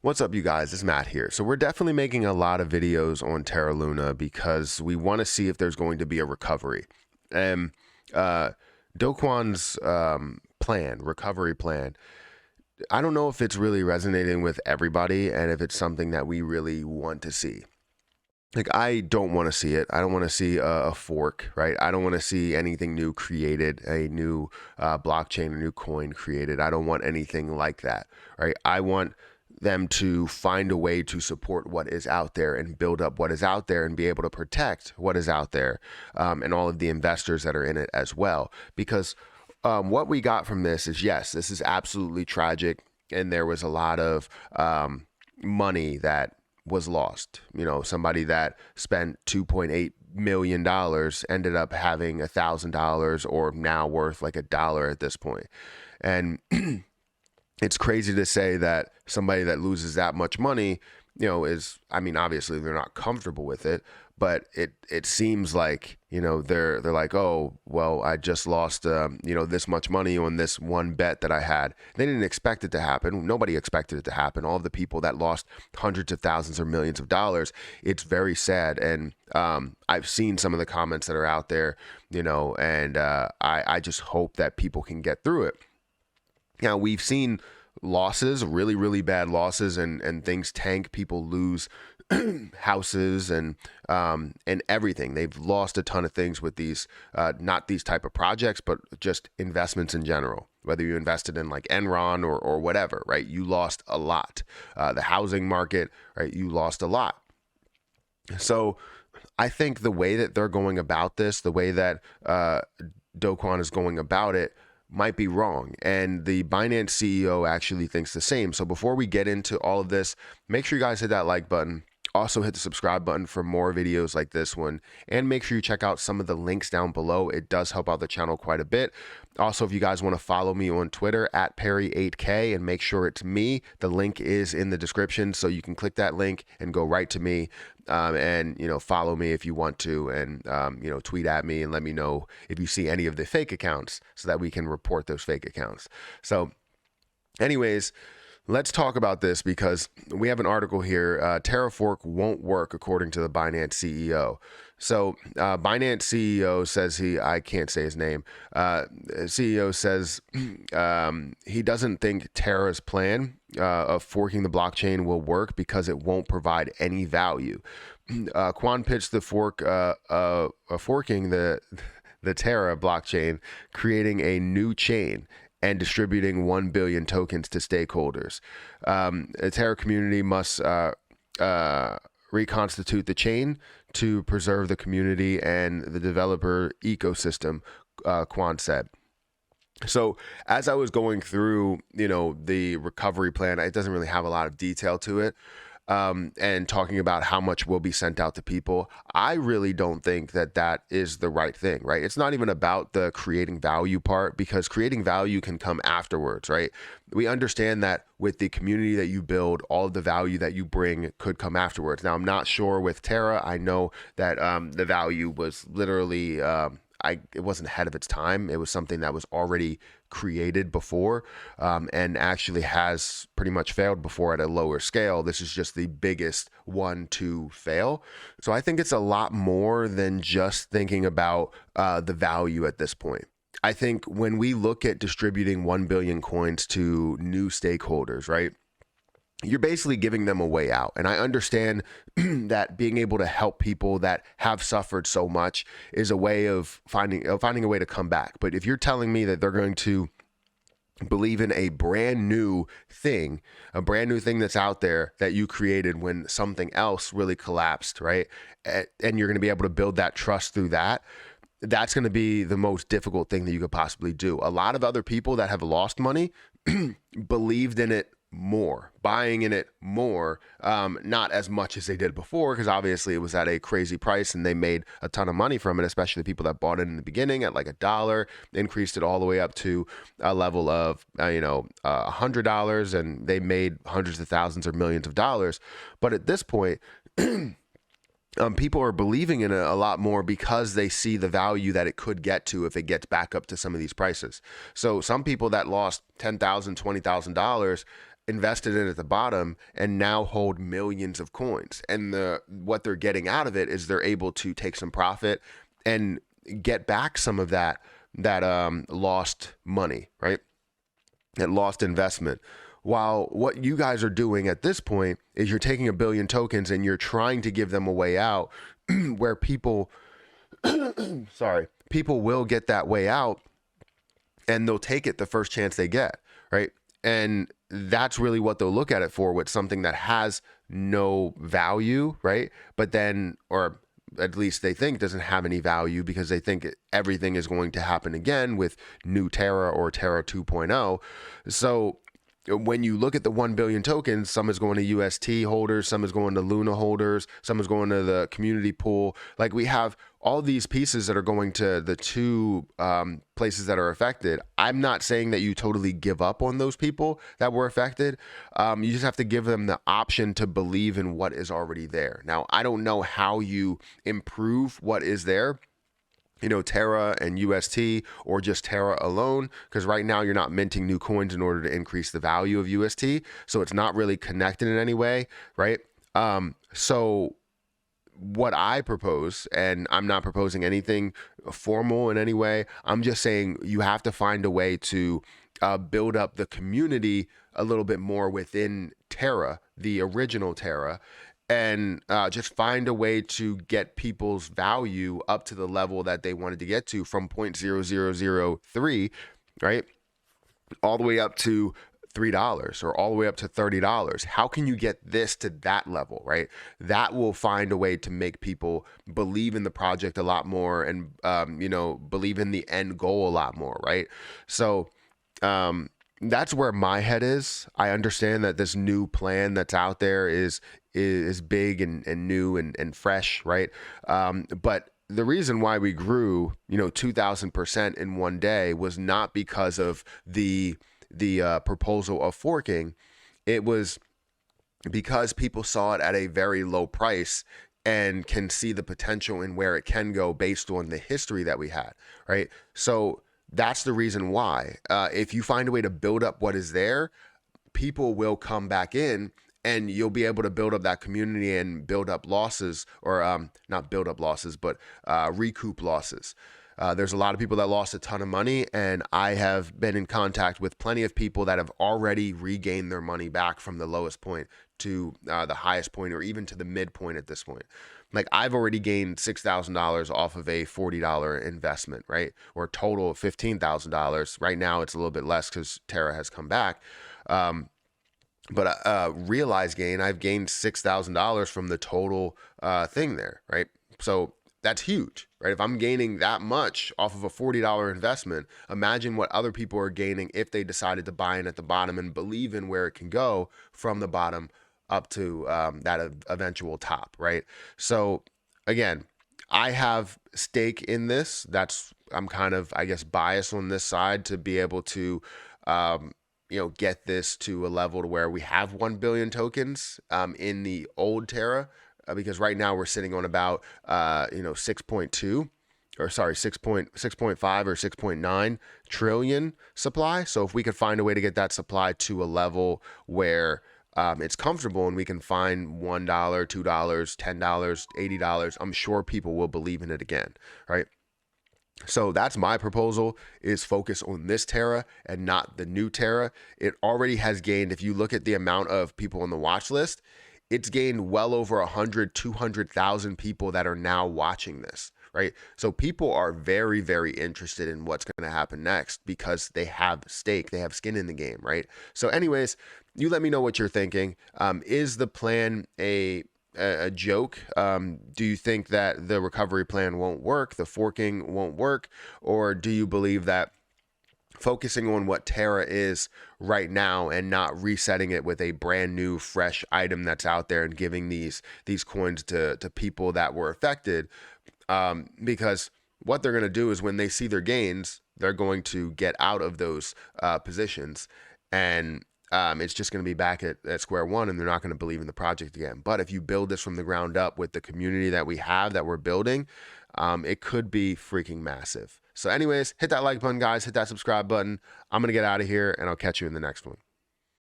What's up, you guys? It's Matt here. So we're definitely making a lot of videos on Terra Luna because we want to see if there's going to be a recovery. And Do Kwon's recovery plan, I don't know if it's really resonating with everybody and if it's something that we really want to see. Like, I don't want to see it. I don't want to see a fork, right? I don't want to see anything new created, a new blockchain, a new coin created. I don't want anything like that, right? I want them to find a way to support what is out there and build up what is out there and be able to protect what is out there, and all of the investors that are in it as well. Because what we got from this is, yes, this is absolutely tragic, and there was a lot of money that was lost. You know, somebody that spent $2.8 million ended up having $1,000 or now worth like $1 at this point. And it's crazy to say that somebody that loses that much money, you know, is, I mean, obviously they're not comfortable with it, but it seems like, you know, they're like, oh, well, I just lost, you know, this much money on this one bet that I had. They didn't expect it to happen. Nobody expected it to happen. All of the people that lost hundreds of thousands or millions of dollars, it's very sad. And I've seen some of the comments that are out there, you know, and I just hope that people can get through it. Now, we've seen losses, really, really bad losses, and things tank. People lose houses and everything. They've lost a ton of things with these, not these type of projects, but just investments in general. Whether you invested in like Enron or whatever, right? You lost a lot. The housing market, right? You lost a lot. So I think the way that they're going about this, the way that Do Kwon is going about it, might be wrong. And the Binance CEO actually thinks the same. So before we get into all of this, make sure you guys hit that like button. Also hit the subscribe button for more videos like this one. And make sure you check out some of the links down below. It does help out the channel quite a bit. Also, if you guys want to follow me on Twitter at Perry8K and make sure it's me, the link is in the description. So you can click that link and go right to me. And, you know, follow me if you want to, and, you know, tweet at me and let me know if you see any of the fake accounts so that we can report those fake accounts. So anyways, let's talk about this because we have an article here. Terra fork won't work according to the Binance CEO. So Binance CEO says I can't say his name. CEO says he doesn't think Terra's plan of forking the blockchain will work because it won't provide any value. Kwon pitched the forking the Terra blockchain, creating a new chain and distributing 1 billion tokens to stakeholders. The Terra community must reconstitute the chain to preserve the community and the developer ecosystem, Kwon said. So as I was going through, you know, the recovery plan, it doesn't really have a lot of detail to it. And talking about how much will be sent out to people, I really don't think that that is the right thing, right? It's not even about the creating value part, because creating value can come afterwards, right? We understand that with the community that you build, all of the value that you bring could come afterwards. Now, I'm not sure with Terra. I know that the value was literally, it wasn't ahead of its time. It was something that was already created before, and actually has pretty much failed before at a lower scale. This is just the biggest one to fail. So I think it's a lot more than just thinking about the value at this point. I think when we look at distributing 1 billion coins to new stakeholders, right? You're basically giving them a way out. And I understand that being able to help people that have suffered so much is a way of finding a way to come back. But if you're telling me that they're going to believe in a brand new thing that's out there that you created when something else really collapsed, right? And you're going to be able to build that trust through that. That's going to be the most difficult thing that you could possibly do. A lot of other people that have lost money believed in it more, buying in it more, not as much as they did before, because obviously it was at a crazy price and they made a ton of money from it, especially the people that bought it in the beginning at like $1, increased it all the way up to a level of $100, and they made hundreds of thousands or millions of dollars. But at this point, people are believing in it a lot more because they see the value that it could get to if it gets back up to some of these prices. So some people that lost $10,000, $20,000 invested in at the bottom and now hold millions of coins. And what they're getting out of it is they're able to take some profit and get back some of that lost money, right? That lost investment. While what you guys are doing at this point is you're taking 1 billion tokens and you're trying to give them a way out where people people will get that way out and they'll take it the first chance they get, right? And that's really what they'll look at it for, with something that has no value, right? But then, or at least they think doesn't have any value, because they think everything is going to happen again with new Terra or Terra 2.0. So when you look at the 1 billion tokens, some is going to UST holders, some is going to Luna holders, some is going to the community pool. Like, we have all these pieces that are going to the two places that are affected. I'm not saying that you totally give up on those people that were affected. You just have to give them the option to believe in what is already there. Now, I don't know how you improve what is there, you know, Terra and UST, or just Terra alone, because right now you're not minting new coins in order to increase the value of UST, so it's not really connected in any way, right? So what I propose, and I'm not proposing anything formal in any way, I'm just saying you have to find a way to build up the community a little bit more within Terra, the original Terra, and just find a way to get people's value up to the level that they wanted to get to, from 0.0003, right, all the way up to $3 or all the way up to $30. How can you get this to that level, right? That will find a way to make people believe in the project a lot more, and you know, believe in the end goal a lot more, right? So that's where my head is. I understand that this new plan that's out there is big and new and fresh, right? But the reason why we grew, you know, 2,000% in one day was not because of the proposal of forking. It was because people saw it at a very low price and can see the potential in where it can go based on the history that we had, right? So that's the reason why. If you find a way to build up what is there, people will come back in, and you'll be able to build up that community and build up losses, or not build up losses, but recoup losses. There's a lot of people that lost a ton of money, and I have been in contact with plenty of people that have already regained their money back from the lowest point to the highest point, or even to the midpoint at this point. Like, I've already gained $6,000 off of a $40 investment, right? Or a total of $15,000. Right now it's a little bit less because Terra has come back. But realized gain, I've gained $6,000 from the total thing there, right? So that's huge, right? If I'm gaining that much off of a $40 investment, imagine what other people are gaining if they decided to buy in at the bottom and believe in where it can go from the bottom up to that eventual top, right? So again, I have stake in this. I'm kind of, I guess, biased on this side to be able to you know, get this to a level to where we have 1 billion tokens in the old Terra, because right now we're sitting on about you know, 6.2, or sorry, 6.5 or 6.9 trillion supply. So if we could find a way to get that supply to a level where it's comfortable, and we can find $1, $2, $10, $80, I'm sure people will believe in it again, right? So that's my proposal, is focus on this Terra and not the new Terra. It already has gained, if you look at the amount of people on the watch list, it's gained well over 200,000 people that are now watching this, right? So people are very, very interested in what's going to happen next, because they have stake, they have skin in the game, right? So anyways, you let me know what you're thinking. Is the plan a joke? Do you think that the recovery plan won't work, the forking won't work, or do you believe that focusing on what Terra is right now and not resetting it with a brand new fresh item that's out there and giving these coins to people that were affected, because what they're going to do is, when they see their gains, they're going to get out of those positions, and it's just going to be back at square one, and they're not going to believe in the project again. But if you build this from the ground up with the community that we have, that we're building, it could be freaking massive. So anyways, hit that like button, guys. Hit that subscribe button. I'm going to get out of here, and I'll catch you in the next one.